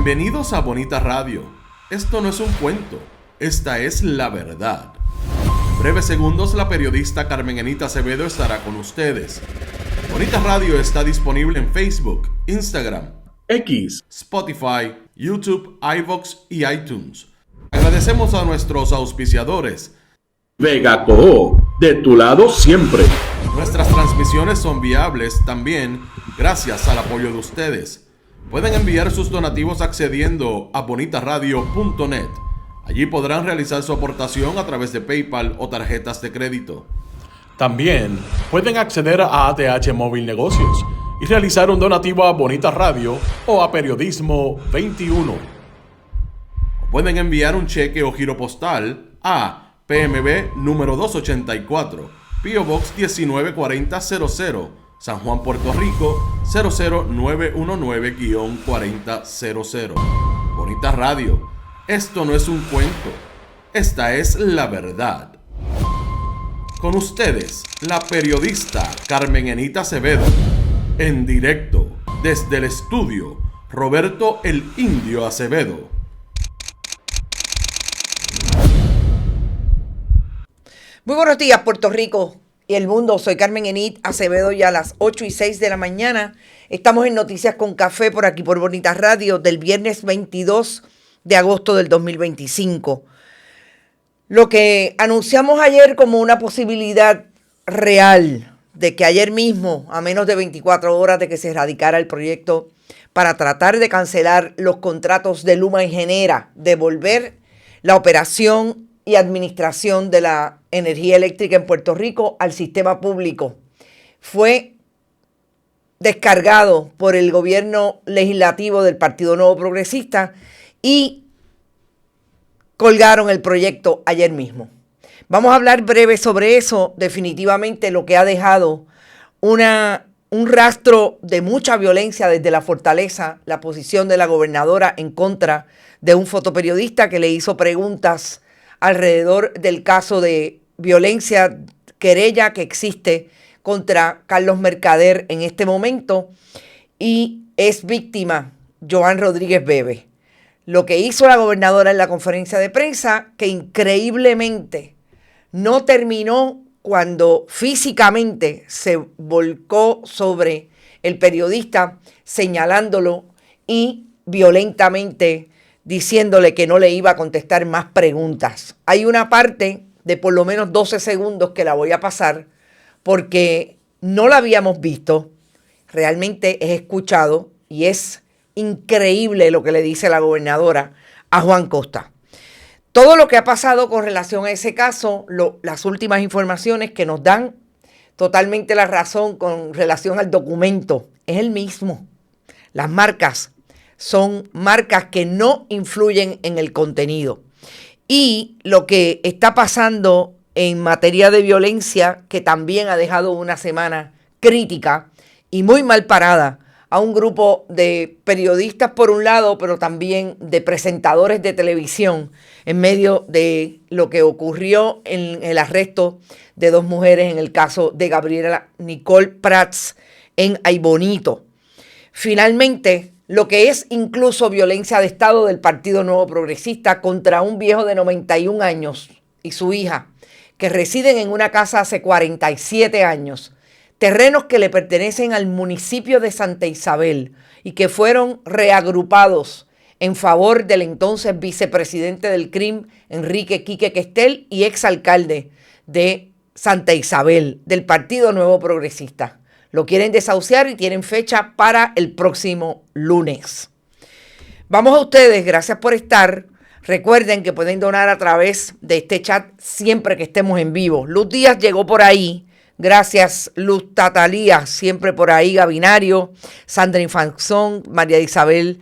Bienvenidos a Bonita Radio. Esto no es un cuento, esta es la verdad. En breves segundos, la periodista Carmen Enita Acevedo estará con ustedes. Bonita Radio está disponible en Facebook, Instagram, X, Spotify, YouTube, iVoox y iTunes. Agradecemos a nuestros auspiciadores. Vega Coop, de tu lado siempre. Nuestras transmisiones son viables también gracias al apoyo de ustedes. Pueden enviar sus donativos accediendo a bonitaradio.net. Allí podrán realizar su aportación a través de PayPal o tarjetas de crédito. También pueden acceder a ATH Móvil Negocios y realizar un donativo a Bonita Radio o a Periodismo 21. O pueden enviar un cheque o giro postal a PMB número 284, P.O. Box 194000, San Juan, Puerto Rico 00919-4000. Bonita Radio. Esto no es un cuento, esta es la verdad. Con ustedes, la periodista Carmen Enita Acevedo, en directo desde el estudio Roberto el Indio Acevedo. Muy buenos días, Puerto Rico y el mundo. Soy Carmen Enit Acevedo y a las 8:06 de la mañana estamos en Noticias con Café por aquí por Bonita Radio del viernes 22 de agosto del 2025. Lo que anunciamos ayer como una posibilidad real de que ayer mismo, a menos de 24 horas de que se radicara el proyecto para tratar de cancelar los contratos de Luma y Genera, devolver la operación y administración de la energía eléctrica en Puerto Rico al sistema público, fue descargado por el gobierno legislativo del Partido Nuevo Progresista y colgaron el proyecto ayer mismo. Vamos a hablar breve sobre eso, definitivamente lo que ha dejado un rastro de mucha violencia desde la fortaleza, la posición de la gobernadora en contra de un fotoperiodista que le hizo preguntas alrededor del caso de violencia, querella que existe contra Carlos Mercader en este momento y es víctima Joan Rodríguez Bebe. Lo que hizo la gobernadora en la conferencia de prensa, que increíblemente no terminó cuando físicamente se volcó sobre el periodista señalándolo y violentamente diciéndole que no le iba a contestar más preguntas. Hay una parte de por lo menos 12 segundos que la voy a pasar porque no la habíamos visto, realmente es escuchado y es increíble lo que le dice la gobernadora a Juan Costa. Todo lo que ha pasado con relación a ese caso, las últimas informaciones que nos dan totalmente la razón con relación al documento, es el mismo. Las marcas son marcas que no influyen en el contenido. Y lo que está pasando en materia de violencia, que también ha dejado una semana crítica y muy mal parada a un grupo de periodistas por un lado, pero también de presentadores de televisión en medio de lo que ocurrió en el arresto de dos mujeres en el caso de Gabriela Nicole Prats en Aybonito. Finalmente, lo que es incluso violencia de Estado del Partido Nuevo Progresista contra un viejo de 91 años y su hija, que residen en una casa hace 47 años, terrenos que le pertenecen al municipio de Santa Isabel y que fueron reagrupados en favor del entonces vicepresidente del CRIM, Enrique Quique Questel, y exalcalde de Santa Isabel, del Partido Nuevo Progresista. Lo quieren desahuciar y tienen fecha para el próximo lunes. Vamos a ustedes, gracias por estar. Recuerden que pueden donar a través de este chat siempre que estemos en vivo. Luz Díaz llegó por ahí. Gracias, Luz Tatalía, siempre por ahí. Gabinario, Sandra Infanzón, María Isabel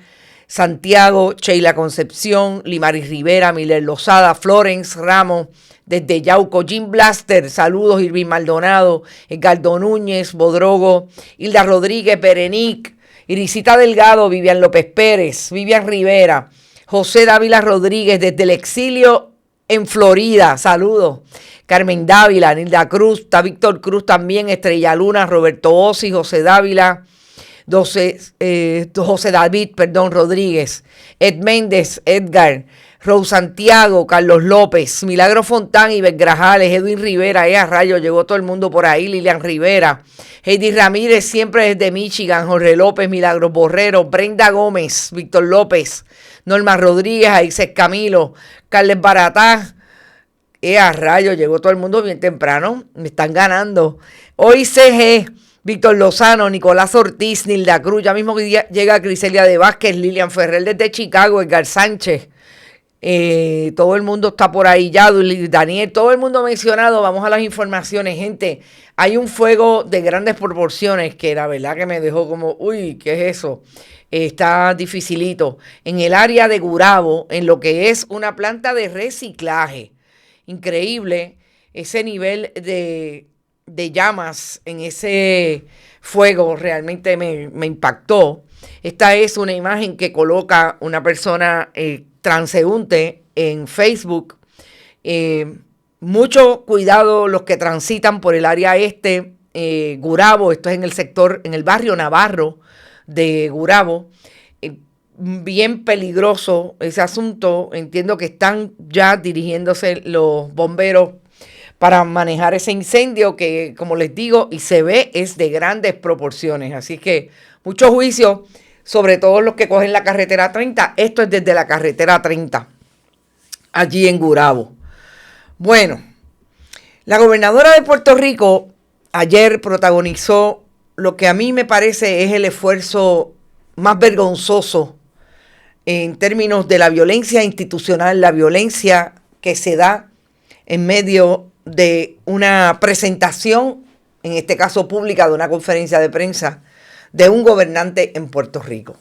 Santiago, Sheila Concepción, Limaris Rivera, Miller Lozada, Florence Ramos, desde Yauco, Jim Blaster, saludos, Irving Maldonado, Edgardo Núñez, Bodrogo, Hilda Rodríguez, Berenic, Irisita Delgado, Vivian López Pérez, Vivian Rivera, José Dávila Rodríguez, desde el exilio en Florida, saludos, Carmen Dávila, Nilda Cruz, está Víctor Cruz también, Estrella Luna, Roberto Ossi, José Dávila, José David, Rodríguez, Ed Méndez, Edgar, Rose Santiago, Carlos López, Milagro Fontán, Iber Grajales, Edwin Rivera, a rayo, llegó todo el mundo por ahí, Lilian Rivera, Heidi Ramírez, siempre desde Michigan, Jorge López, Milagros Borrero, Brenda Gómez, Víctor López, Norma Rodríguez, Aices Camilo, Carles Baratá, a rayo, llegó todo el mundo bien temprano, me están ganando. Hoy CG, Víctor Lozano, Nicolás Ortiz, Nilda Cruz, ya mismo llega Criselia de Vázquez, Lilian Ferrer desde Chicago, Edgar Sánchez. Todo el mundo está por ahí ya, Daniel, todo el mundo mencionado. Vamos a las informaciones, gente. Hay un fuego de grandes proporciones que la verdad que me dejó como, uy, ¿qué es eso? Está dificilito. En el área de Gurabo, en lo que es una planta de reciclaje. Increíble ese nivel de llamas en ese fuego, realmente me impactó. Esta es una imagen que coloca una persona transeúnte en Facebook. Mucho cuidado los que transitan por el área Gurabo, esto es en el sector, en el barrio Navarro de Gurabo. Bien peligroso ese asunto. Entiendo que están ya dirigiéndose los bomberos para manejar ese incendio que, como les digo, y se ve, es de grandes proporciones. Así que mucho juicio sobre todos los que cogen la carretera 30. Esto es desde la carretera 30, allí en Gurabo. Bueno, la gobernadora de Puerto Rico ayer protagonizó lo que a mí me parece es el esfuerzo más vergonzoso en términos de la violencia institucional, la violencia que se da en medio de una presentación, en este caso pública, de una conferencia de prensa de un gobernante en Puerto Rico.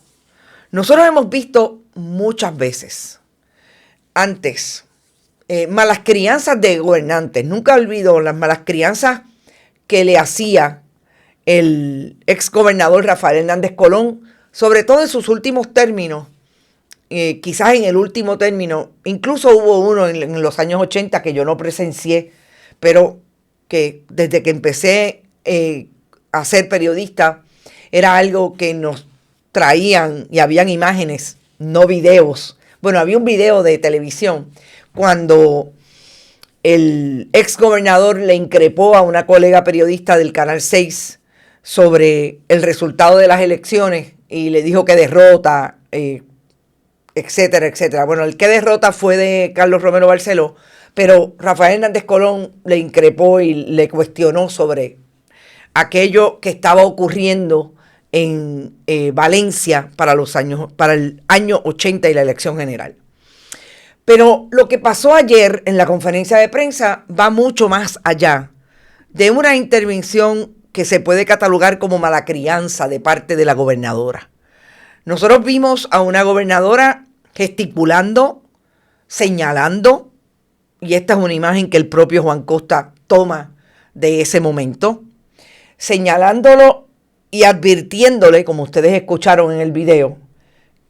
Nosotros hemos visto muchas veces antes malas crianzas de gobernantes. Nunca olvido las malas crianzas que le hacía el ex gobernador Rafael Hernández Colón, sobre todo en sus últimos términos. Quizás en el último término, incluso hubo uno en los años 80 que yo no presencié, pero que desde que empecé a ser periodista era algo que nos traían y habían imágenes, no videos. Bueno, había un video de televisión cuando el ex gobernador le increpó a una colega periodista del Canal 6 sobre el resultado de las elecciones y le dijo que derrota, etcétera, etcétera. Bueno, el que derrota fue de Carlos Romero Barceló, pero Rafael Hernández Colón le increpó y le cuestionó sobre aquello que estaba ocurriendo en Valencia para el año 80 y la elección general. Pero lo que pasó ayer en la conferencia de prensa va mucho más allá de una intervención que se puede catalogar como mala crianza de parte de la gobernadora. Nosotros vimos a una gobernadora gesticulando, señalando, y esta es una imagen que el propio Juan Costa toma de ese momento, señalándolo y advirtiéndole, como ustedes escucharon en el video,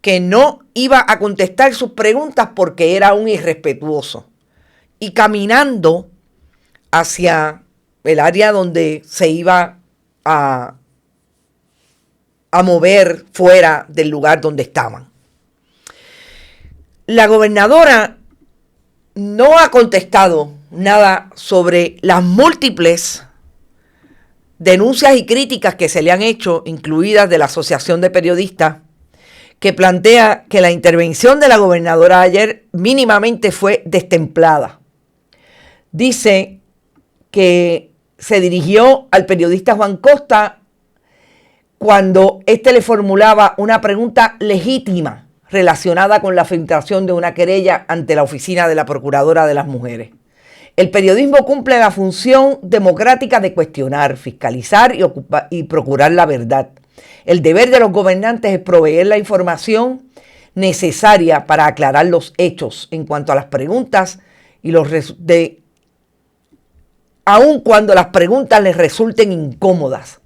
que no iba a contestar sus preguntas porque era un irrespetuoso. Y caminando hacia el área donde se iba a mover fuera del lugar donde estaban. La gobernadora no ha contestado nada sobre las múltiples denuncias y críticas que se le han hecho, incluidas de la Asociación de Periodistas, que plantea que la intervención de la gobernadora ayer mínimamente fue destemplada. Dice que se dirigió al periodista Juan Costa cuando éste le formulaba una pregunta legítima relacionada con la filtración de una querella ante la oficina de la Procuradora de las Mujeres. El periodismo cumple la función democrática de cuestionar, fiscalizar y procurar la verdad. El deber de los gobernantes es proveer la información necesaria para aclarar los hechos en cuanto a las preguntas aun cuando las preguntas les resulten incómodas.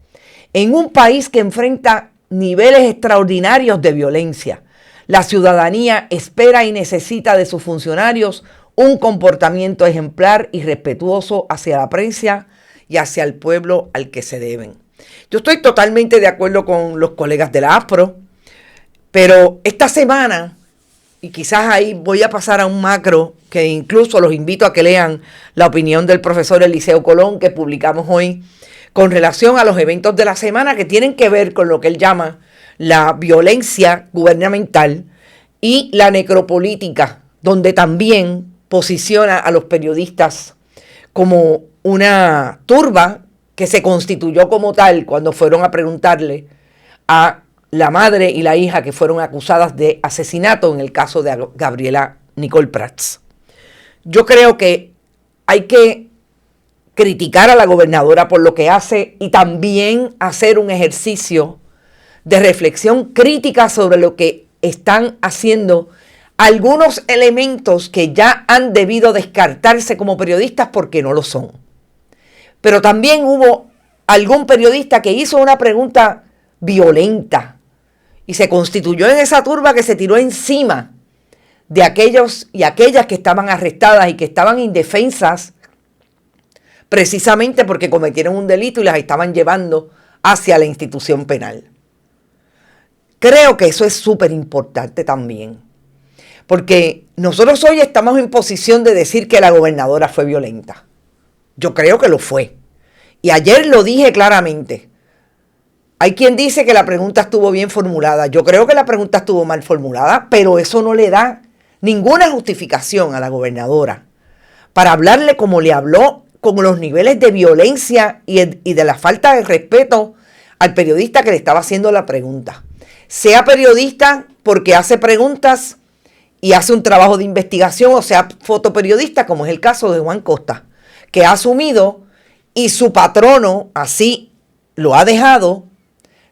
En un país que enfrenta niveles extraordinarios de violencia, la ciudadanía espera y necesita de sus funcionarios un comportamiento ejemplar y respetuoso hacia la prensa y hacia el pueblo al que se deben. Yo estoy totalmente de acuerdo con los colegas de la ASPRO, pero esta semana, y quizás ahí voy a pasar a un macro, que incluso los invito a que lean la opinión del profesor Eliseo Colón que publicamos hoy, con relación a los eventos de la semana que tienen que ver con lo que él llama la violencia gubernamental y la necropolítica, donde también posiciona a los periodistas como una turba que se constituyó como tal cuando fueron a preguntarle a la madre y la hija que fueron acusadas de asesinato en el caso de Gabriela Nicole Prats. Yo creo que hay que criticar a la gobernadora por lo que hace y también hacer un ejercicio de reflexión crítica sobre lo que están haciendo algunos elementos que ya han debido descartarse como periodistas porque no lo son. Pero también hubo algún periodista que hizo una pregunta violenta y se constituyó en esa turba que se tiró encima de aquellos y aquellas que estaban arrestadas y que estaban indefensas precisamente porque cometieron un delito y las estaban llevando hacia la institución penal. Creo que eso es súper importante también, porque nosotros hoy estamos en posición de decir que la gobernadora fue violenta. Yo creo que lo fue. Y ayer lo dije claramente. Hay quien dice que la pregunta estuvo bien formulada. Yo creo que la pregunta estuvo mal formulada, pero eso no le da ninguna justificación a la gobernadora para hablarle como le habló, con los niveles de violencia y de la falta de respeto al periodista que le estaba haciendo la pregunta. Sea periodista porque hace preguntas y hace un trabajo de investigación, o sea fotoperiodista, como es el caso de Juan Costa, que ha asumido, y su patrono así lo ha dejado,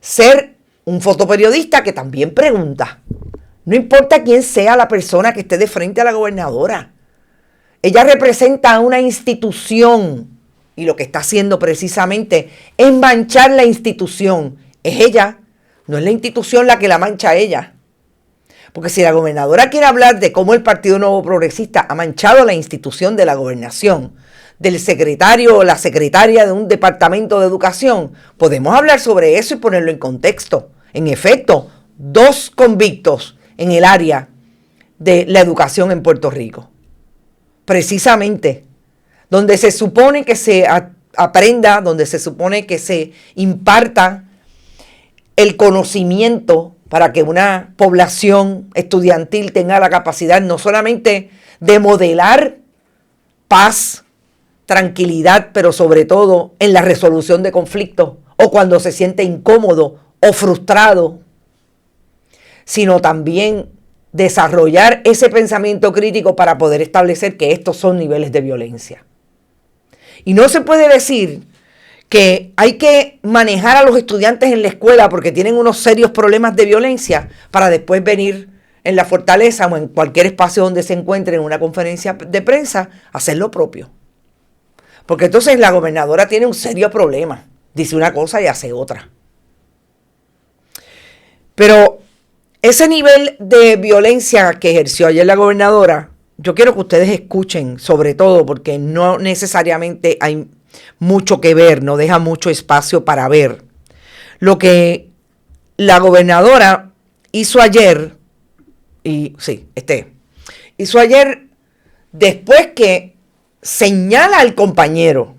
ser un fotoperiodista que también pregunta. No importa quién sea la persona que esté de frente a la gobernadora. Ella representa a una institución y lo que está haciendo precisamente es manchar la institución. Es ella, no es la institución la que la mancha a ella. Porque si la gobernadora quiere hablar de cómo el Partido Nuevo Progresista ha manchado la institución de la gobernación, del secretario o la secretaria de un departamento de educación, podemos hablar sobre eso y ponerlo en contexto. En efecto, 2 convictos en el área de la educación en Puerto Rico. Precisamente, donde se supone que se aprenda, donde se supone que se imparta el conocimiento para que una población estudiantil tenga la capacidad no solamente de modelar paz, tranquilidad, pero sobre todo en la resolución de conflictos o cuando se siente incómodo o frustrado, sino también desarrollar ese pensamiento crítico para poder establecer que estos son niveles de violencia. Y no se puede decir que hay que manejar a los estudiantes en la escuela porque tienen unos serios problemas de violencia para después venir en la fortaleza o en cualquier espacio donde se encuentren en una conferencia de prensa a hacer lo propio. Porque entonces la gobernadora tiene un serio problema. Dice una cosa y hace otra. Pero ese nivel de violencia que ejerció ayer la gobernadora, yo quiero que ustedes escuchen, sobre todo porque no necesariamente hay mucho que ver, no deja mucho espacio para ver. Lo que la gobernadora hizo ayer, hizo ayer después que señala al compañero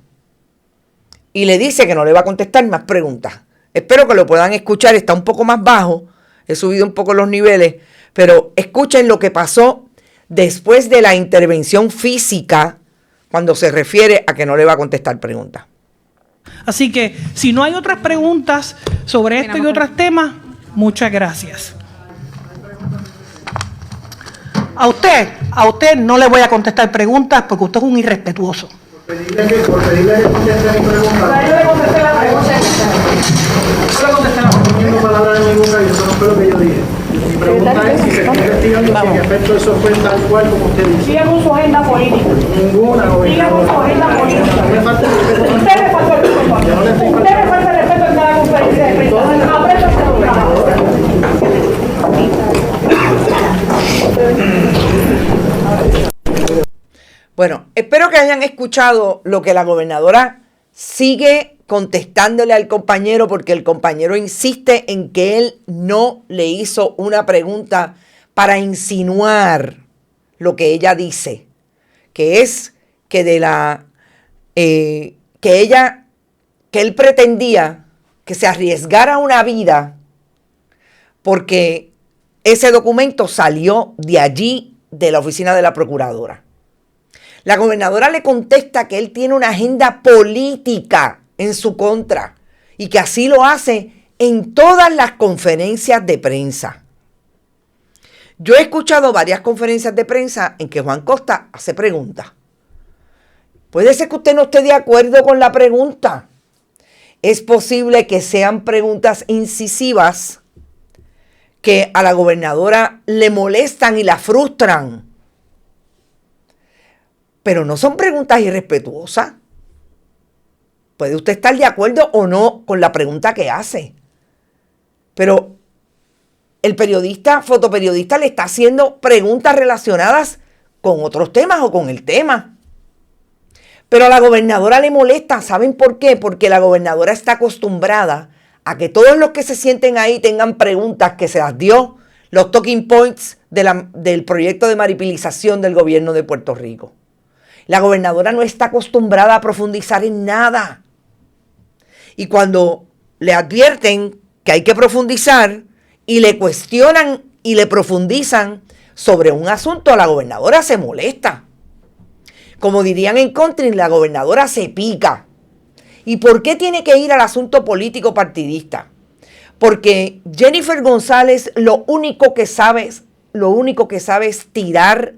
y le dice que no le va a contestar más preguntas. Espero que lo puedan escuchar, está un poco más bajo, he subido un poco los niveles, pero escuchen lo que pasó después de la intervención física cuando se refiere a que no le va a contestar preguntas. Así que si no hay otras preguntas sobre esto y otros temas, muchas gracias. A usted no le voy a contestar preguntas porque usted es un irrespetuoso. Por pedirle que conteste mi pregunta. Yo le contesté la pregunta. No palabras en mi boca y eso no fue lo que yo dije. Mi pregunta es si se está investigando si en efecto eso fue tal cual como usted dice. Siga con su agenda política. Ninguna gobernadora. Siga con su agenda política. No me falta el respeto. Usted me falta el respeto. Yo no le estoy Usted me falta el respeto en cada conferencia de prensa. Aprenda a ser un trabajador. Bueno, espero que hayan escuchado lo que la gobernadora sigue contestándole al compañero porque el compañero insiste en que él no le hizo una pregunta para insinuar lo que ella dice, que es que que él pretendía que se arriesgara una vida porque ese documento salió de allí, de la oficina de la procuradora. La gobernadora le contesta que él tiene una agenda política en su contra y que así lo hace en todas las conferencias de prensa. Yo he escuchado varias conferencias de prensa en que Juan Costa hace preguntas. Puede ser que usted no esté de acuerdo con la pregunta. Es posible que sean preguntas incisivas que a la gobernadora le molestan y la frustran. Pero no son preguntas irrespetuosas. Puede usted estar de acuerdo o no con la pregunta que hace. Pero el fotoperiodista le está haciendo preguntas relacionadas con otros temas o con el tema. Pero a la gobernadora le molesta. ¿Saben por qué? Porque la gobernadora está acostumbrada a que todos los que se sienten ahí tengan preguntas que se las dio los talking points del proyecto de maripilización del gobierno de Puerto Rico. La gobernadora no está acostumbrada a profundizar en nada. Y cuando le advierten que hay que profundizar y le cuestionan y le profundizan sobre un asunto, la gobernadora se molesta. Como dirían en country, la gobernadora se pica. ¿Y por qué tiene que ir al asunto político partidista? Porque Jennifer González lo único que sabe es tirar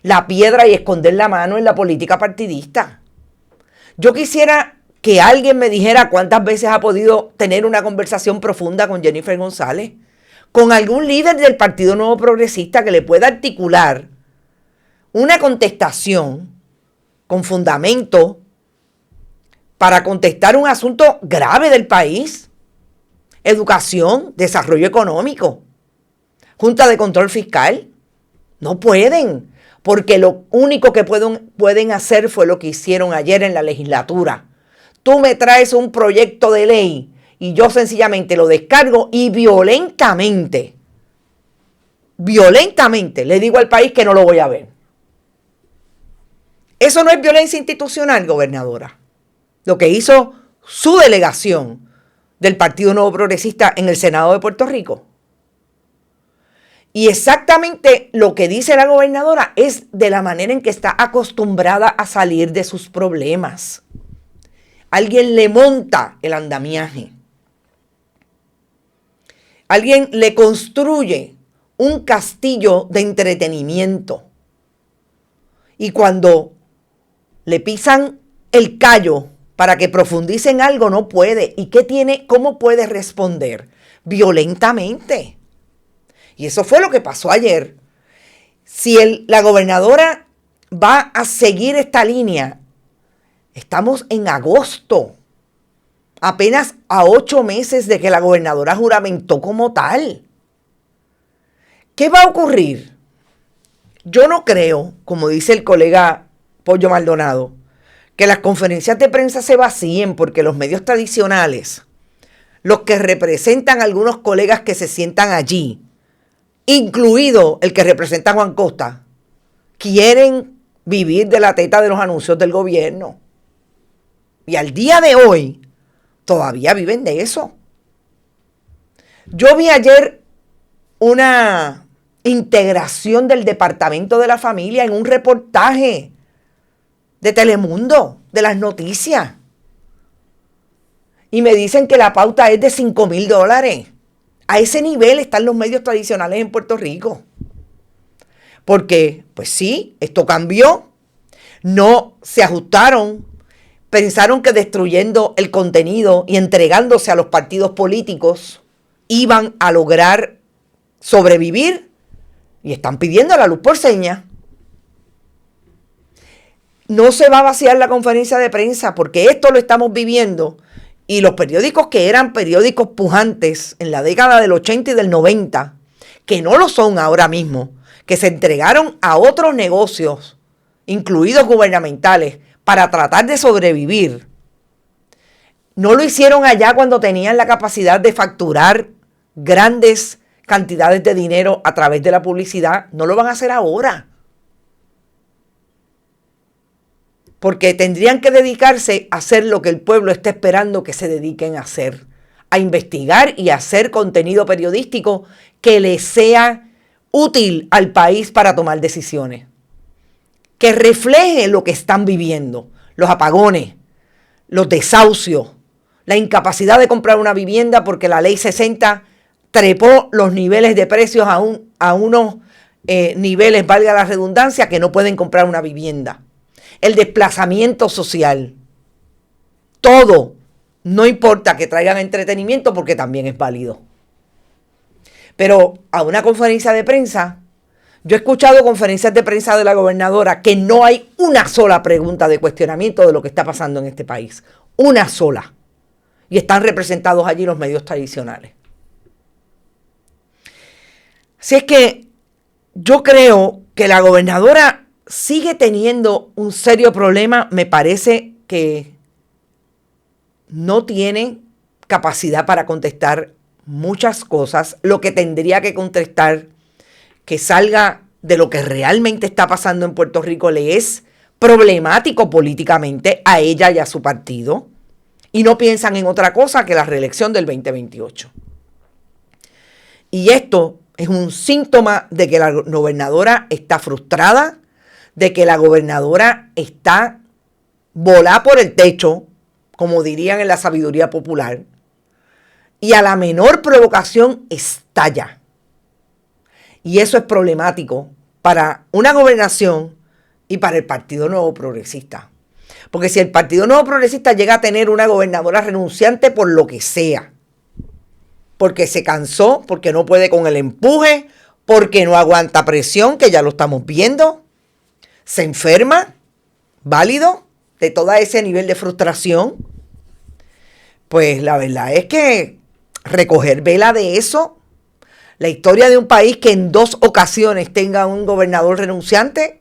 la piedra y esconder la mano en la política partidista. Yo quisiera que alguien me dijera cuántas veces ha podido tener una conversación profunda con Jennifer González, con algún líder del Partido Nuevo Progresista que le pueda articular una contestación con fundamento para contestar un asunto grave del país: educación, desarrollo económico, Junta de Control Fiscal. No pueden, porque lo único que pueden hacer fue lo que hicieron ayer en la legislatura. Tú me traes un proyecto de ley y yo sencillamente lo descargo y violentamente le digo al país que no lo voy a ver. Eso no es violencia institucional, gobernadora. Lo que hizo su delegación del Partido Nuevo Progresista en el Senado de Puerto Rico. Y exactamente lo que dice la gobernadora es de la manera en que está acostumbrada a salir de sus problemas. Alguien le monta el andamiaje. Alguien le construye un castillo de entretenimiento. Y cuando le pisan el callo para que profundice en algo, no puede. ¿Y qué tiene? ¿Cómo puede responder? Violentamente. Y eso fue lo que pasó ayer. Si la gobernadora va a seguir esta línea, estamos en agosto, apenas a 8 meses de que la gobernadora juramentó como tal. ¿Qué va a ocurrir? Yo no creo, como dice el colega Pollo Maldonado, que las conferencias de prensa se vacíen porque los medios tradicionales, los que representan a algunos colegas que se sientan allí, incluido el que representa a Juan Costa, quieren vivir de la teta de los anuncios del gobierno. Y al día de hoy, todavía viven de eso. Yo vi ayer una integración del Departamento de la Familia en un reportaje de Telemundo, de las noticias. Y me dicen que la pauta es de $5,000. A ese nivel están los medios tradicionales en Puerto Rico. Porque, pues sí, esto cambió. No se ajustaron. Pensaron que destruyendo el contenido y entregándose a los partidos políticos iban a lograr sobrevivir. Y están pidiendo la luz por señas. No se va a vaciar la conferencia de prensa porque esto lo estamos viviendo. Y los periódicos que eran periódicos pujantes en la década del 80 y del 90, que no lo son ahora mismo, que se entregaron a otros negocios, incluidos gubernamentales, para tratar de sobrevivir, no lo hicieron allá cuando tenían la capacidad de facturar grandes cantidades de dinero a través de la publicidad, no lo van a hacer ahora. Porque tendrían que dedicarse a hacer lo que el pueblo está esperando que se dediquen a hacer, a investigar y a hacer contenido periodístico que les sea útil al país para tomar decisiones, que refleje lo que están viviendo, los apagones, los desahucios, la incapacidad de comprar una vivienda porque la ley 60 trepó los niveles de precios a unos niveles, valga la redundancia, que no pueden comprar una vivienda. El desplazamiento social. Todo. No importa que traigan entretenimiento porque también es válido. Pero a una conferencia de prensa, yo he escuchado conferencias de prensa de la gobernadora que no hay una sola pregunta de cuestionamiento de lo que está pasando en este país. Una sola. Y están representados allí los medios tradicionales. Así es que yo creo que la gobernadora sigue teniendo un serio problema. Me parece que no tiene capacidad para contestar muchas cosas. Lo que tendría que contestar, que salga de lo que realmente está pasando en Puerto Rico, le es problemático políticamente a ella y a su partido. Y no piensan en otra cosa que la reelección del 2028. Y esto es un síntoma de que la gobernadora está frustrada, de que la gobernadora está volada por el techo, como dirían en la sabiduría popular, y a la menor provocación estalla. Y eso es problemático para una gobernación y para el Partido Nuevo Progresista. Porque si el Partido Nuevo Progresista llega a tener una gobernadora renunciante por lo que sea, porque se cansó, porque no puede con el empuje, porque no aguanta presión, que ya lo estamos viendo, se enferma, válido, de todo ese nivel de frustración, pues la verdad es que recoger vela de eso, la historia de un país que en 2 ocasiones tenga un gobernador renunciante,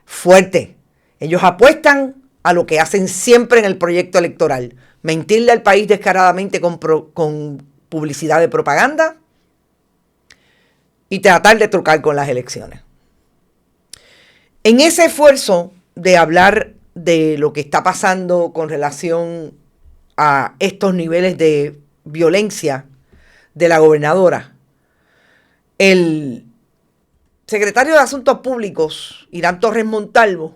fuerte. Ellos apuestan a lo que hacen siempre en el proyecto electoral, mentirle al país descaradamente con publicidad de propaganda y tratar de trucar con las elecciones. En ese esfuerzo de hablar de lo que está pasando con relación a estos niveles de violencia de la gobernadora, el secretario de Asuntos Públicos, Irán Torres Montalvo,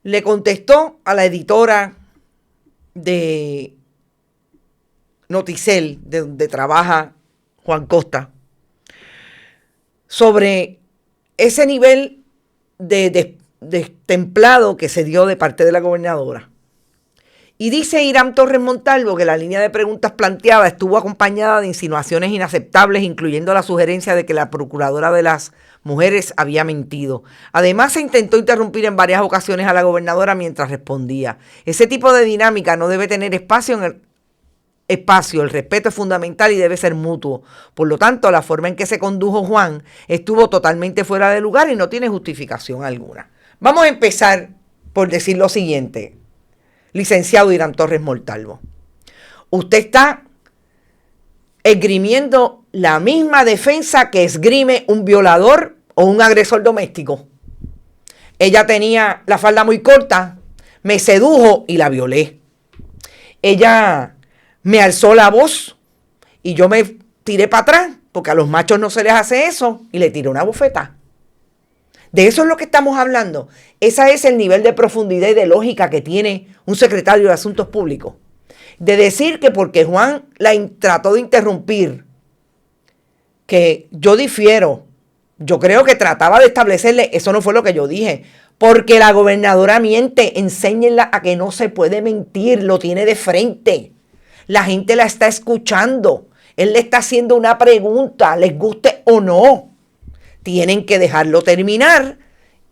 le contestó a la editora de Noticel, de donde trabaja Juan Costa, sobre ese nivel de destemplado que se dio de parte de la gobernadora. Y dice Irán Torres Montalvo que la línea de preguntas planteada estuvo acompañada de insinuaciones inaceptables, incluyendo la sugerencia de que la procuradora de las mujeres había mentido. Además, se intentó interrumpir en varias ocasiones a la gobernadora mientras respondía. Ese tipo de dinámica no debe tener espacio en el respeto es fundamental y debe ser mutuo. Por lo tanto, la forma en que se condujo Juan estuvo totalmente fuera de lugar y no tiene justificación alguna. Vamos a empezar por decir lo siguiente, licenciado Irán Torres Montalvo. Usted está esgrimiendo la misma defensa que esgrime un violador o un agresor doméstico. Ella tenía la falda muy corta, me sedujo y la violé. Ella me alzó la voz y yo me tiré para atrás, porque a los machos no se les hace eso, y le tiré una bofeta. De eso es lo que estamos hablando. Ese es el nivel de profundidad y de lógica que tiene un secretario de Asuntos Públicos. De decir que porque Juan la trató de interrumpir, que yo difiero, yo creo que trataba de establecerle, eso no fue lo que yo dije, porque la gobernadora miente, enséñenla a que no se puede mentir, lo tiene de frente. La gente la está escuchando. Él le está haciendo una pregunta, les guste o no. Tienen que dejarlo terminar.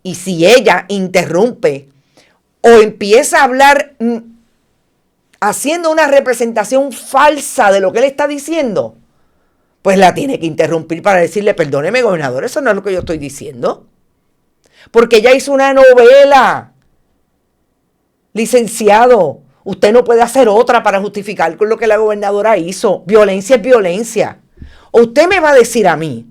Y si ella interrumpe o empieza a hablar haciendo una representación falsa de lo que él está diciendo, pues la tiene que interrumpir para decirle, perdóneme, gobernador, eso no es lo que yo estoy diciendo. Porque ella hizo una novela, licenciado. Usted no puede hacer otra para justificar con lo que la gobernadora hizo. Violencia es violencia. ¿O usted me va a decir a mí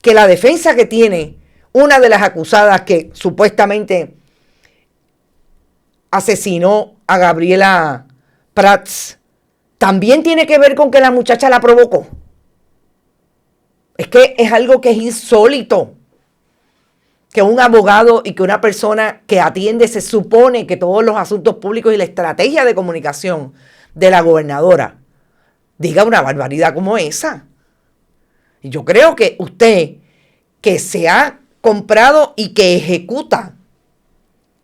que la defensa que tiene una de las acusadas que supuestamente asesinó a Gabriela Prats también tiene que ver con que la muchacha la provocó? Es que es algo que es insólito. Que un abogado y que una persona que atiende, se supone que todos los asuntos públicos y la estrategia de comunicación de la gobernadora, diga una barbaridad como esa. Y yo creo que usted, que se ha comprado y que ejecuta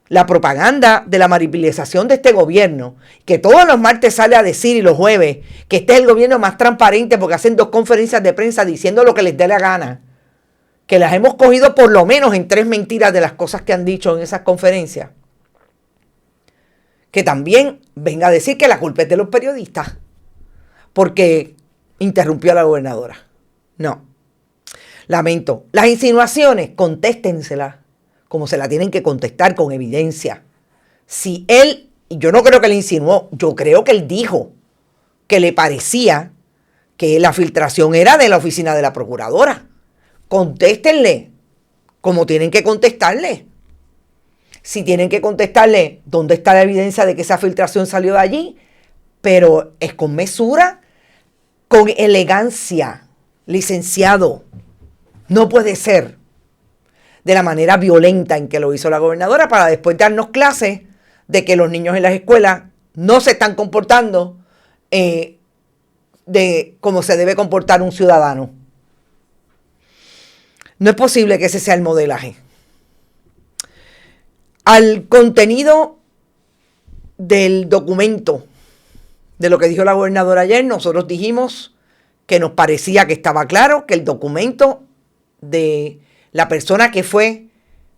la propaganda de la manipulación de este gobierno, que todos los martes sale a decir y los jueves que este es el gobierno más transparente porque hacen 2 conferencias de prensa diciendo lo que les dé la gana, que las hemos cogido por lo menos en 3 mentiras de las cosas que han dicho en esas conferencias, que también venga a decir que la culpa es de los periodistas porque interrumpió a la gobernadora. No. Lamento. Las insinuaciones, contéstenselas como se la tienen que contestar, con evidencia. Si él, y yo no creo que le insinuó, yo creo que él dijo que le parecía que la filtración era de la oficina de la procuradora. Contéstenle como tienen que contestarle. Si tienen que contestarle dónde está la evidencia de que esa filtración salió de allí, pero es con mesura, con elegancia, licenciado. No puede ser de la manera violenta en que lo hizo la gobernadora para después darnos clases de que los niños en las escuelas no se están comportando de cómo se debe comportar un ciudadano. No es posible que ese sea el modelaje. Al contenido del documento, de lo que dijo la gobernadora ayer, nosotros dijimos que nos parecía que estaba claro que el documento de la persona que fue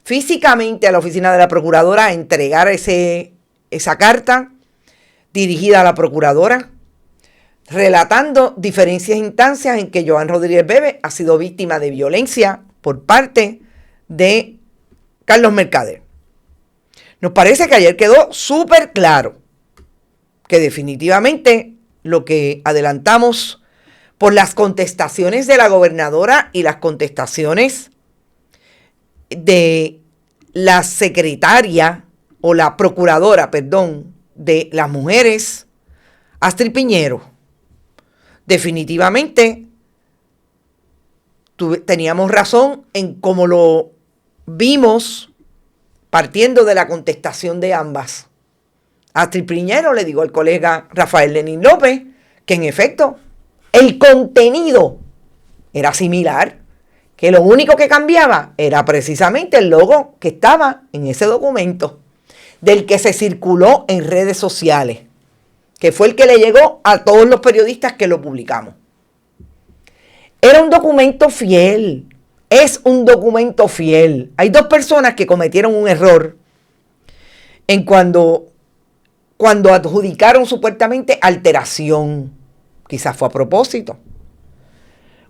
físicamente a la oficina de la procuradora a entregar esa carta dirigida a la procuradora, relatando diferentes instancias en que Joan Rodríguez Bebe ha sido víctima de violencia por parte de Carlos Mercader. Nos parece que ayer quedó súper claro que definitivamente lo que adelantamos por las contestaciones de la gobernadora y las contestaciones de la secretaria o la procuradora, perdón, de las mujeres, Astrid Piñero, definitivamente teníamos razón en cómo lo vimos partiendo de la contestación de ambas. Astrid Piñero le dijo al colega Rafael Lenín López que en efecto el contenido era similar, que lo único que cambiaba era precisamente el logo que estaba en ese documento, del que se circuló en redes sociales, que fue el que le llegó a todos los periodistas que lo publicamos. Era un documento fiel, es un documento fiel. Hay 2 personas que cometieron un error en cuando adjudicaron supuestamente alteración. Quizás fue a propósito.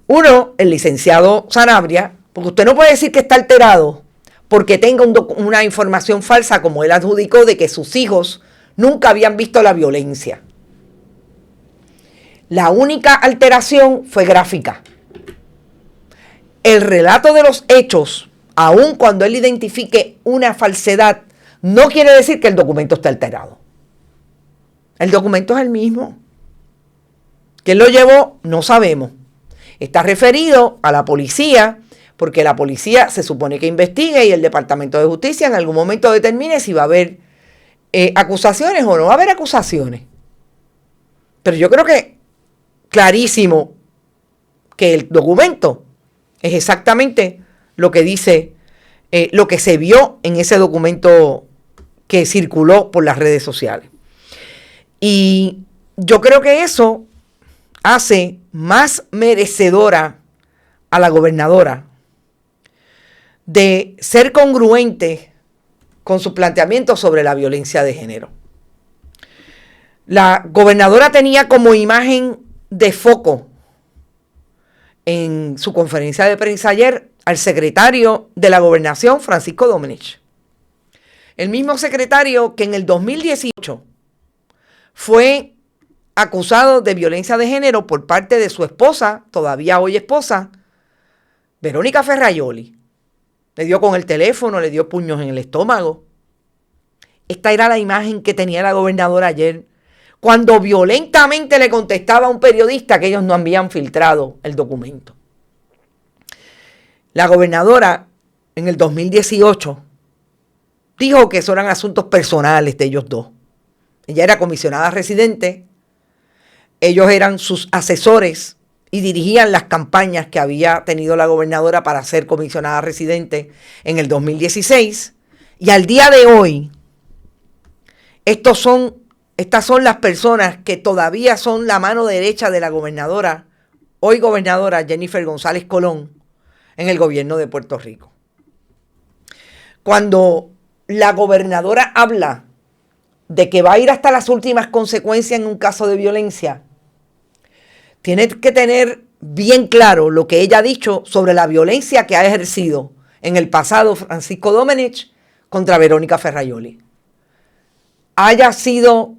Uno, el licenciado Sanabria, porque usted no puede decir que está alterado porque tenga una información falsa como él adjudicó de que sus hijos nunca habían visto la violencia. La única alteración fue gráfica. El relato de los hechos, aun cuando él identifique una falsedad, no quiere decir que el documento esté alterado. El documento es el mismo. ¿Quién lo llevó? No sabemos. Está referido a la policía, porque la policía se supone que investigue y el Departamento de Justicia en algún momento determine si va a haber acusaciones o no va a haber acusaciones. Pero yo creo que clarísimo que el documento es exactamente lo que dice, lo que se vio en ese documento que circuló por las redes sociales. Y yo creo que eso hace más merecedora a la gobernadora de ser congruente con su planteamiento sobre la violencia de género. La gobernadora tenía como imagen de foco en su conferencia de prensa ayer al secretario de la Gobernación, Francisco Domenech. El mismo secretario que en el 2018 fue acusado de violencia de género por parte de su esposa, todavía hoy esposa, Verónica Ferrajoli. Le dio con el teléfono, le dio puños en el estómago. Esta era la imagen que tenía la gobernadora ayer, cuando violentamente le contestaba a un periodista que ellos no habían filtrado el documento. La gobernadora en el 2018 dijo que eso eran asuntos personales de ellos dos. Ella era comisionada residente, ellos eran sus asesores y dirigían las campañas que había tenido la gobernadora para ser comisionada residente en el 2016. Y al día de hoy, estas son las personas que todavía son la mano derecha de la gobernadora, hoy gobernadora Jennifer González Colón, en el gobierno de Puerto Rico. Cuando la gobernadora habla de que va a ir hasta las últimas consecuencias en un caso de violencia, tiene que tener bien claro lo que ella ha dicho sobre la violencia que ha ejercido en el pasado Francisco Domenech contra Verónica Ferrajoli. Haya sido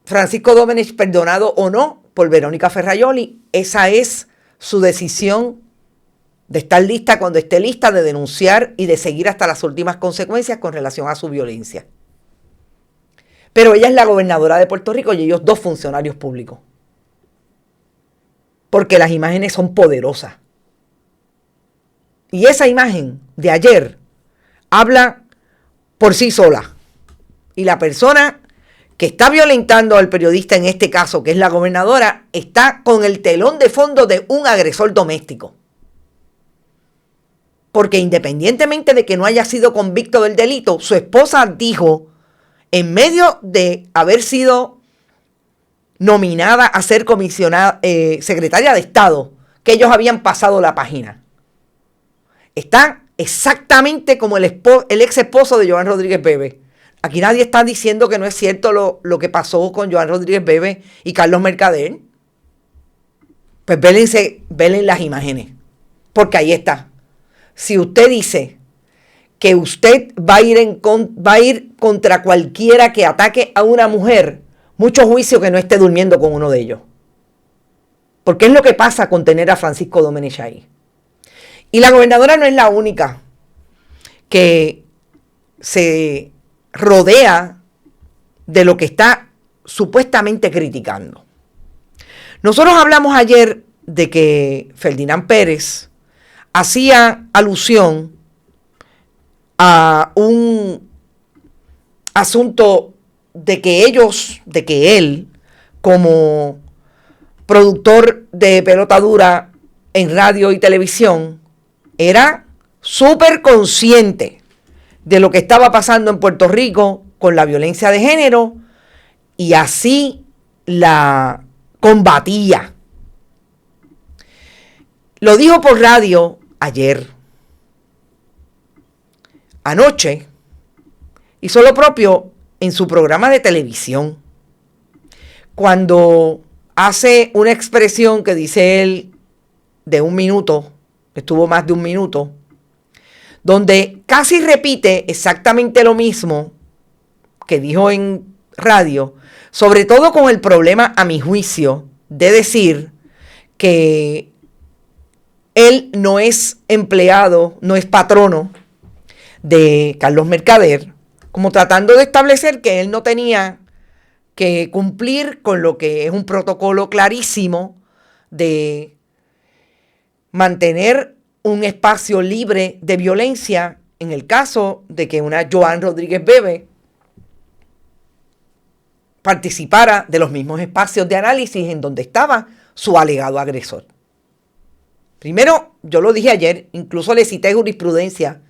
Francisco Domenech perdonado o no por Verónica Ferrajoli, esa es su decisión de estar lista cuando esté lista, de denunciar y de seguir hasta las últimas consecuencias con relación a su violencia. Pero ella es la gobernadora de Puerto Rico y ellos dos funcionarios públicos. Porque las imágenes son poderosas. Y esa imagen de ayer habla por sí sola. Y la persona que está violentando al periodista en este caso, que es la gobernadora, está con el telón de fondo de un agresor doméstico. Porque independientemente de que no haya sido convicto del delito, su esposa dijo, en medio de haber sido nominada a ser comisionada, secretaria de Estado, que ellos habían pasado la página. Está exactamente como el ex esposo de Joan Rodríguez Bebe. Aquí nadie está diciendo que no es cierto lo que pasó con Joan Rodríguez Bebe y Carlos Mercader. Pues velen las imágenes, porque ahí está. Si usted dice que usted va a ir contra cualquiera que ataque a una mujer, mucho juicio que no esté durmiendo con uno de ellos. Porque es lo que pasa con tener a Francisco Domenech ahí. Y la gobernadora no es la única que se rodea de lo que está supuestamente criticando. Nosotros hablamos ayer de que Ferdinand Pérez hacía alusión a un asunto de que él, como productor de pelota dura en radio y televisión, era súper consciente de lo que estaba pasando en Puerto Rico con la violencia de género y así la combatía. Lo dijo por radio ayer. Anoche hizo lo propio en su programa de televisión, cuando hace una expresión que dice él de 1 minuto, estuvo más de 1 minuto, donde casi repite exactamente lo mismo que dijo en radio, sobre todo con el problema, a mi juicio, de decir que él no es empleado, no es patrono de Carlos Mercader, como tratando de establecer que él no tenía que cumplir con lo que es un protocolo clarísimo de mantener un espacio libre de violencia en el caso de que una Joan Rodríguez Bebe participara de los mismos espacios de análisis en donde estaba su alegado agresor. Primero, yo lo dije ayer, incluso le cité jurisprudencia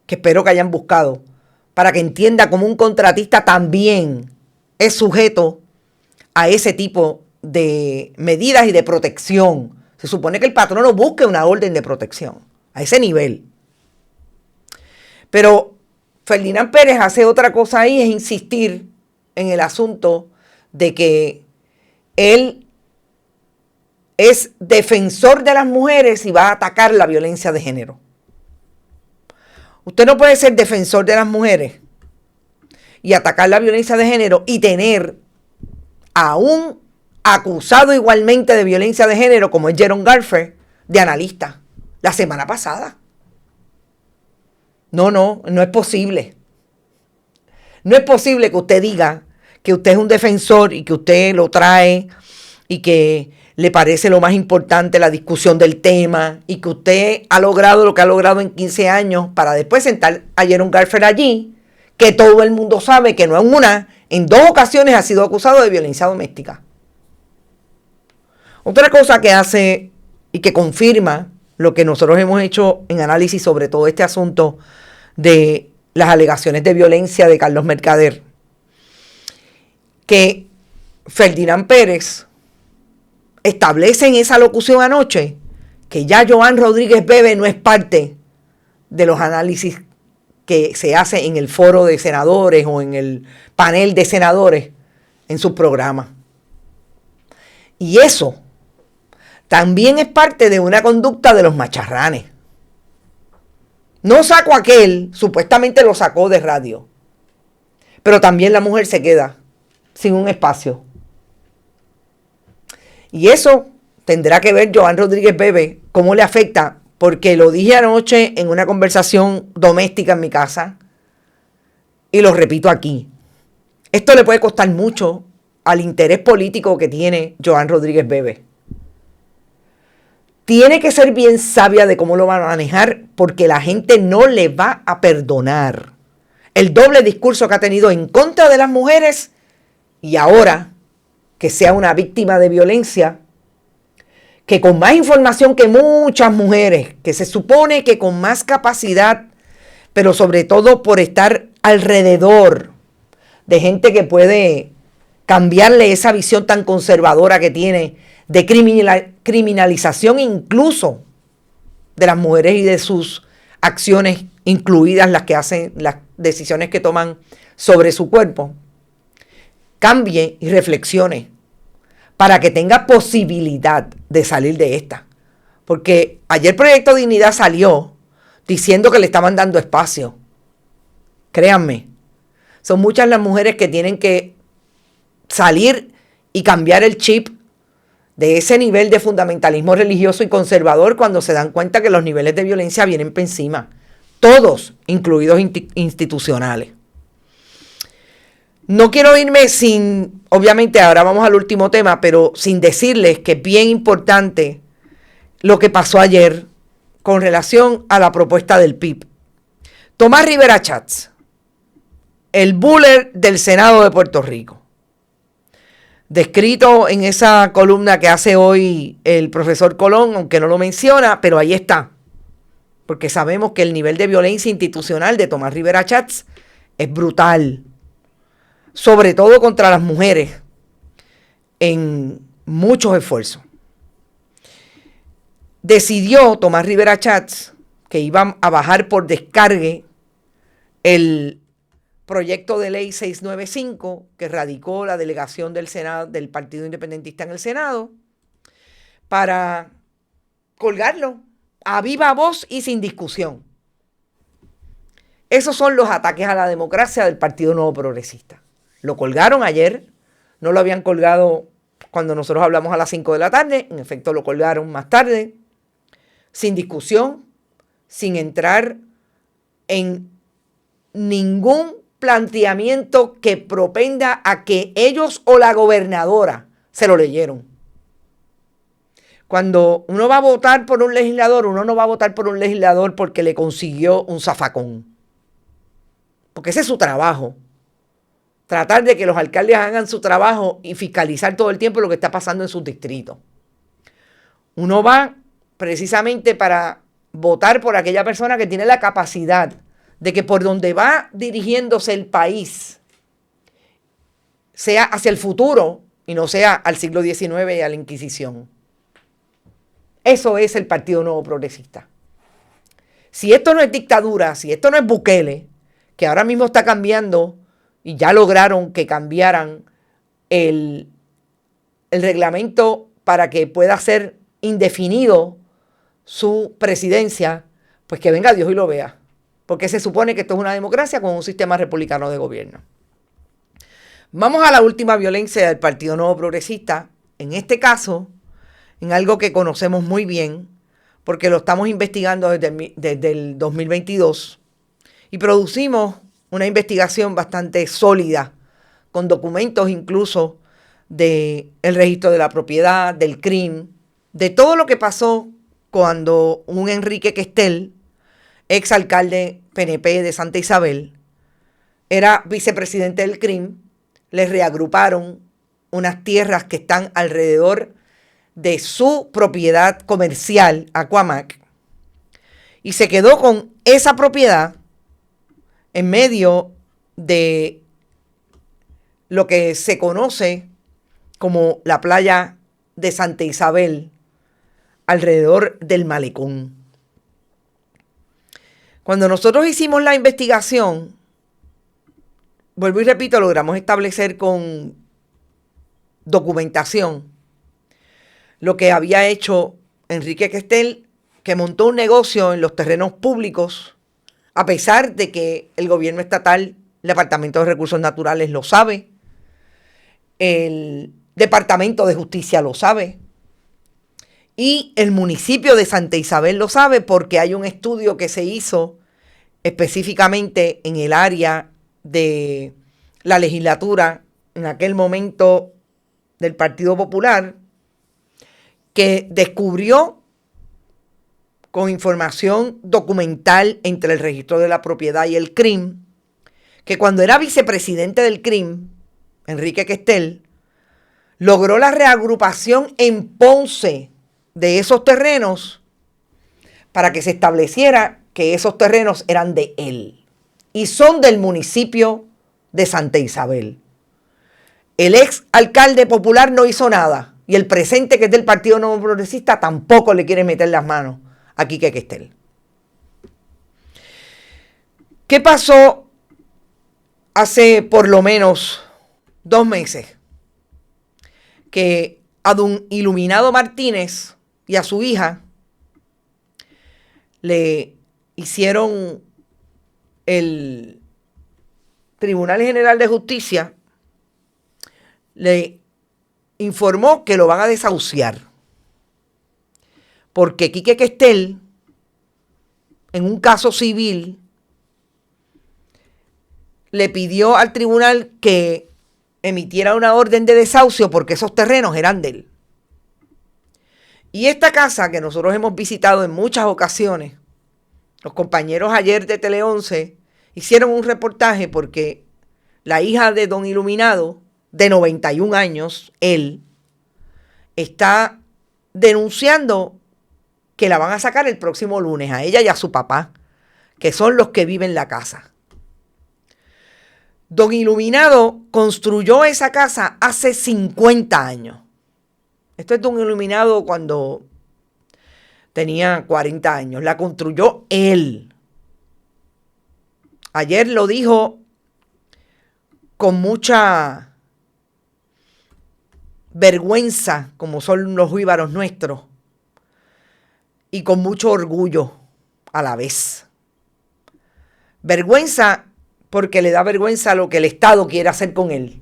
que espero que hayan buscado, para que entienda cómo un contratista también es sujeto a ese tipo de medidas y de protección. Se supone que el patrono busque una orden de protección, a ese nivel. Pero Ferdinand Pérez hace otra cosa ahí, es insistir en el asunto de que él es defensor de las mujeres y va a atacar la violencia de género. Usted no puede ser defensor de las mujeres y atacar la violencia de género y tener a un acusado igualmente de violencia de género como es Jerome Garfer, de analista, la semana pasada. No es posible. No es posible que usted diga que usted es un defensor y que usted lo trae y que le parece lo más importante la discusión del tema y que usted ha logrado lo que ha logrado en 15 años para después sentar a Jerome Garfer allí, que todo el mundo sabe que no es una, en 2 ocasiones ha sido acusado de violencia doméstica. Otra cosa que hace y que confirma lo que nosotros hemos hecho en análisis sobre todo este asunto de las alegaciones de violencia de Carlos Mercader, que Ferdinand Pérez establece en esa locución anoche que ya Joan Rodríguez Bebe no es parte de los análisis que se hace en el foro de senadores o en el panel de senadores en su programa. Y eso también es parte de una conducta de los macharranes. No sacó aquel, supuestamente lo sacó de radio, pero también la mujer se queda sin un espacio. Y eso tendrá que ver Joan Rodríguez Bebe, cómo le afecta, porque lo dije anoche en una conversación doméstica en mi casa y lo repito aquí. Esto le puede costar mucho al interés político que tiene Joan Rodríguez Bebe. Tiene que ser bien sabia de cómo lo va a manejar porque la gente no le va a perdonar el doble discurso que ha tenido en contra de las mujeres y ahora que sea una víctima de violencia, que con más información que muchas mujeres, que se supone que con más capacidad, pero sobre todo por estar alrededor de gente que puede cambiarle esa visión tan conservadora que tiene de criminalización incluso de las mujeres y de sus acciones, incluidas las que hacen, las decisiones que toman sobre su cuerpo, cambie y reflexione para que tenga posibilidad de salir de esta. Porque ayer Proyecto Dignidad salió diciendo que le estaban dando espacio. Créanme, son muchas las mujeres que tienen que salir y cambiar el chip de ese nivel de fundamentalismo religioso y conservador cuando se dan cuenta que los niveles de violencia vienen por encima. Todos, incluidos institucionales. No quiero irme sin, obviamente ahora vamos al último tema, pero sin decirles que es bien importante lo que pasó ayer con relación a la propuesta del PIB. Tomás Rivera Chats, el buller del Senado de Puerto Rico, descrito en esa columna que hace hoy el profesor Colón, aunque no lo menciona, pero ahí está, porque sabemos que el nivel de violencia institucional de Tomás Rivera Chats es brutal, sobre todo contra las mujeres, en muchos esfuerzos. Decidió Tomás Rivera Chats que iban a bajar por descargue el proyecto de ley 695 que radicó la delegación del Senado, del Partido Independentista en el Senado, para colgarlo a viva voz y sin discusión. Esos son los ataques a la democracia del Partido Nuevo Progresista. Lo colgaron ayer, no lo habían colgado cuando nosotros hablamos a las 5 de la tarde, en efecto lo colgaron más tarde, sin discusión, sin entrar en ningún planteamiento que propenda a que ellos o la gobernadora se lo leyeron. Cuando uno va a votar por un legislador, uno no va a votar por un legislador porque le consiguió un zafacón. Porque ese es su trabajo. Tratar de que los alcaldes hagan su trabajo y fiscalizar todo el tiempo lo que está pasando en sus distritos. Uno va precisamente para votar por aquella persona que tiene la capacidad de que por donde va dirigiéndose el país sea hacia el futuro y no sea al siglo XIX y a la Inquisición. Eso es el Partido Nuevo Progresista. Si esto no es dictadura, si esto no es Bukele, que ahora mismo está cambiando y ya lograron que cambiaran el reglamento para que pueda ser indefinido su presidencia, pues que venga Dios y lo vea. Porque se supone que esto es una democracia con un sistema republicano de gobierno. Vamos a la última violencia del Partido Nuevo Progresista, en este caso, en algo que conocemos muy bien, porque lo estamos investigando desde el 2022 y producimos una investigación bastante sólida, con documentos incluso del registro de la propiedad, del crimen, de todo lo que pasó cuando un Enrique Questel, exalcalde PNP de Santa Isabel, era vicepresidente del CRIM, les reagruparon unas tierras que están alrededor de su propiedad comercial, Aquamac, y se quedó con esa propiedad en medio de lo que se conoce como la playa de Santa Isabel, alrededor del malecón. Cuando nosotros hicimos la investigación, vuelvo y repito, logramos establecer con documentación lo que había hecho Enrique Questel, que montó un negocio en los terrenos públicos, a pesar de que el gobierno estatal, el Departamento de Recursos Naturales lo sabe, el Departamento de Justicia lo sabe, y el municipio de Santa Isabel lo sabe porque hay un estudio que se hizo específicamente en el área de la legislatura, en aquel momento del Partido Popular, que descubrió con información documental entre el registro de la propiedad y el CRIM, que cuando era vicepresidente del CRIM, Enrique Questel, logró la reagrupación en Ponce de esos terrenos para que se estableciera que esos terrenos eran de él y son del municipio de Santa Isabel. El ex alcalde popular no hizo nada y el presente, que es del Partido Nuevo Progresista, tampoco le quiere meter las manos a Quique Questel. ¿Qué pasó hace por lo menos 2 meses? Que a don Iluminado Martínez y a su hija le hicieron el Tribunal General de Justicia, le informó que lo van a desahuciar porque Quique Questel, en un caso civil, le pidió al tribunal que emitiera una orden de desahucio porque esos terrenos eran de él. Y esta casa que nosotros hemos visitado en muchas ocasiones, los compañeros ayer de Tele 11 hicieron un reportaje porque la hija de don Iluminado, de 91 años, él, está denunciando que la van a sacar el próximo lunes, a ella y a su papá, que son los que viven en la casa. Don Iluminado construyó esa casa hace 50 años. Esto es don Iluminado cuando tenía 40 años. La construyó él. Ayer lo dijo con mucha vergüenza, como son los jíbaros nuestros, y con mucho orgullo a la vez. Vergüenza porque le da vergüenza lo que el Estado quiere hacer con él.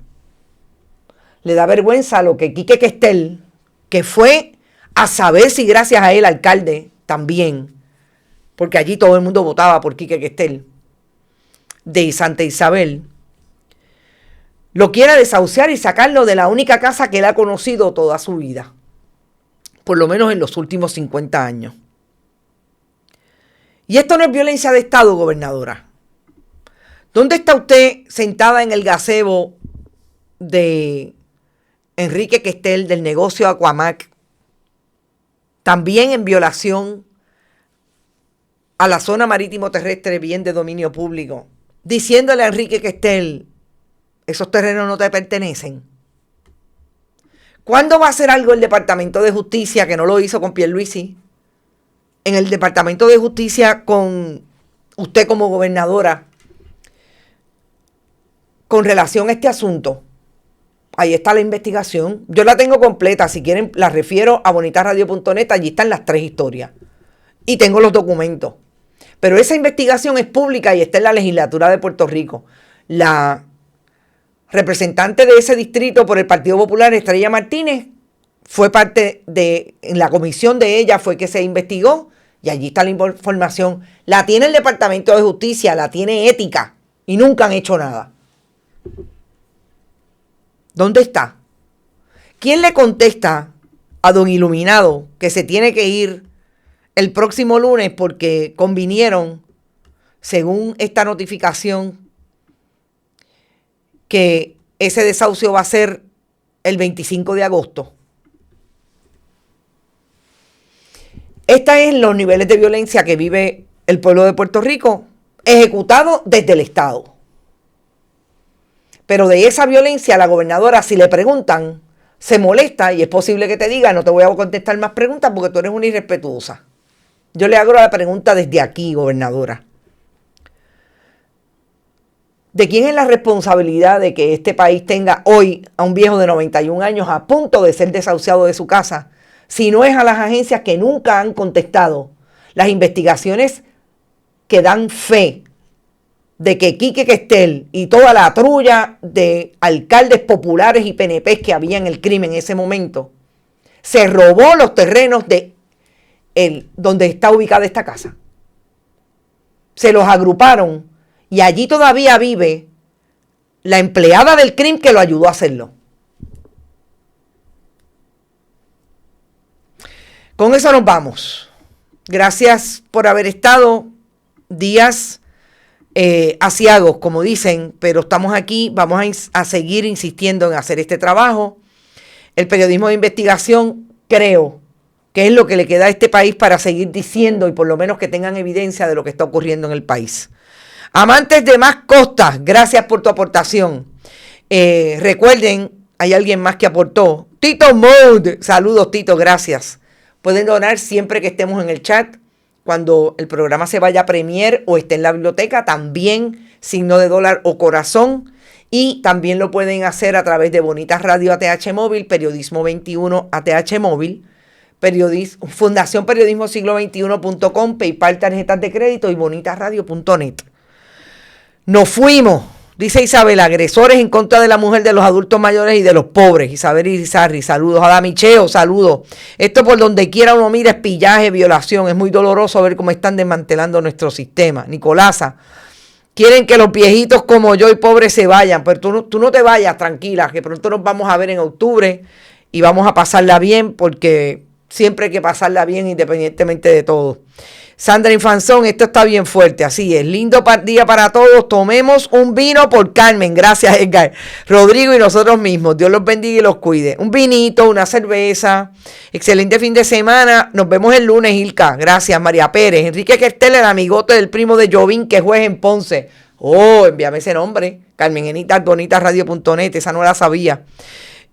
Le da vergüenza lo que Quique Questel, que fue a saber si gracias a él alcalde también, porque allí todo el mundo votaba por Quique Questel, de Santa Isabel, lo quiera desahuciar y sacarlo de la única casa que él ha conocido toda su vida, por lo menos en los últimos 50 años. Y esto no es violencia de Estado, gobernadora. ¿Dónde está usted sentada en el gazebo de Enrique Questel del negocio Aquamac, también en violación a la zona marítimo terrestre bien de dominio público, diciéndole a Enrique Questel, esos terrenos no te pertenecen? ¿Cuándo va a hacer algo el Departamento de Justicia, que no lo hizo con Pierluisi? En el Departamento de Justicia con usted como gobernadora, con relación a este asunto. Ahí está la investigación. Yo la tengo completa. Si quieren, la refiero a bonitarradio.net. Allí están las 3 historias. Y tengo los documentos. Pero esa investigación es pública y está en la legislatura de Puerto Rico. La representante de ese distrito por el Partido Popular, Estrella Martínez, fue parte de, en la comisión de ella fue que se investigó y allí está la información. La tiene el Departamento de Justicia, la tiene Ética y nunca han hecho nada. ¿Dónde está? ¿Quién le contesta a don Iluminado que se tiene que ir el próximo lunes porque convinieron, según esta notificación, que ese desahucio va a ser el 25 de agosto? Estos son los niveles de violencia que vive el pueblo de Puerto Rico, ejecutado desde el Estado. Pero de esa violencia, la gobernadora, si le preguntan, se molesta y es posible que te diga, no te voy a contestar más preguntas porque tú eres una irrespetuosa. Yo le hago la pregunta desde aquí, gobernadora. ¿De quién es la responsabilidad de que este país tenga hoy a un viejo de 91 años a punto de ser desahuciado de su casa? Si no es a las agencias que nunca han contestado las investigaciones que dan fe de que Quique Questel y toda la trulla de alcaldes populares y PNPs que había en el crimen en ese momento se robó los terrenos de donde está ubicada esta casa. Se los agruparon y allí todavía vive la empleada del crimen que lo ayudó a hacerlo. Con eso nos vamos. Gracias por haber estado. Días aciagos, como dicen, pero estamos aquí. Vamos a seguir insistiendo en hacer este trabajo. El periodismo de investigación, creo que es lo que le queda a este país para seguir diciendo y por lo menos que tengan evidencia de lo que está ocurriendo en el país. Amantes de Más Costas, gracias por tu aportación. Recuerden, hay alguien más que aportó. Tito Mode, saludos Tito, gracias. Pueden donar siempre que estemos en el chat. Cuando el programa se vaya a premier o esté en la biblioteca, también signo de dólar o corazón. Y también lo pueden hacer a través de Bonitas Radio ATH Móvil, Periodismo 21 ATH Móvil, Fundación Periodismo Siglo XXI.com, PayPal, tarjetas de crédito y bonitasradio.net. Nos fuimos, dice Isabel, agresores en contra de la mujer, de los adultos mayores y de los pobres. Isabel Irizarry, saludos. Adamicheo, saludos. Esto por donde quiera uno mira es pillaje, violación. Es muy doloroso ver cómo están desmantelando nuestro sistema. Nicolasa, quieren que los viejitos como yo y pobres se vayan, pero tú no te vayas, tranquila, que pronto nos vamos a ver en octubre y vamos a pasarla bien, porque siempre hay que pasarla bien independientemente de todo. Sandra Infanzón, esto está bien fuerte, así es. Lindo día para todos. Tomemos un vino por Carmen. Gracias, Edgar. Rodrigo y nosotros mismos. Dios los bendiga y los cuide. Un vinito, una cerveza. Excelente fin de semana. Nos vemos el lunes, Ilka. Gracias, María Pérez. Enrique Questel, el amigote del primo de Jovín, que es juez en Ponce. Oh, envíame ese nombre. Carmen Enita, bonitasradio.net. Esa no la sabía.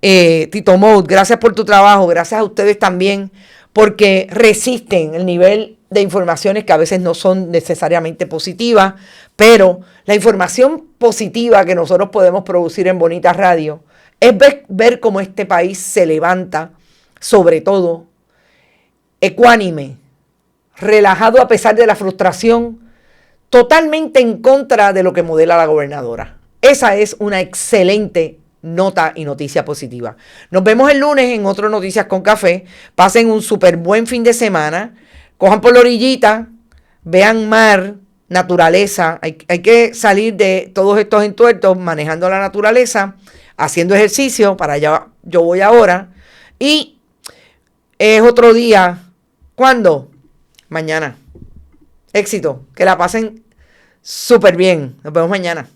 Tito Mode, gracias por tu trabajo. Gracias a ustedes también, porque resisten el nivel de informaciones que a veces no son necesariamente positivas, pero la información positiva que nosotros podemos producir en Bonitas Radio es ver cómo este país se levanta, sobre todo, ecuánime, relajado a pesar de la frustración, totalmente en contra de lo que modela la gobernadora. Esa es una excelente nota y noticia positiva. Nos vemos el lunes en otro Noticias con Café. Pasen un súper buen fin de semana. Cojan por la orillita, vean mar, naturaleza. Hay que salir de todos estos entuertos manejando la naturaleza, haciendo ejercicio. Para allá yo voy ahora. Y es otro día. ¿Cuándo? Mañana. Éxito. Que la pasen súper bien. Nos vemos mañana.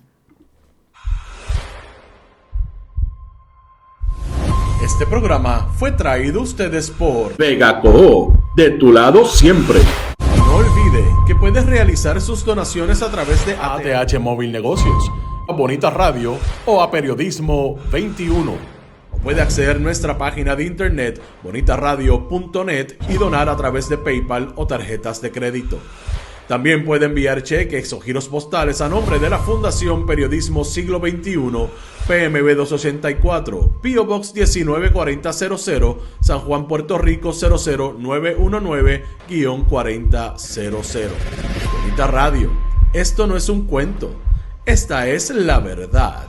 Este programa fue traído a ustedes por Vega Coop, de tu lado siempre. No olvide que puedes realizar sus donaciones a través de ATH Móvil Negocios, a Bonita Radio o a Periodismo 21. O puede acceder a nuestra página de internet bonitasradio.net y donar a través de PayPal o tarjetas de crédito. También puede enviar cheques o giros postales a nombre de la Fundación Periodismo Siglo XXI, PMB 284, P.O. Box 194000, San Juan, Puerto Rico 00919-4000. Bonita Radio, esto no es un cuento, esta es la verdad.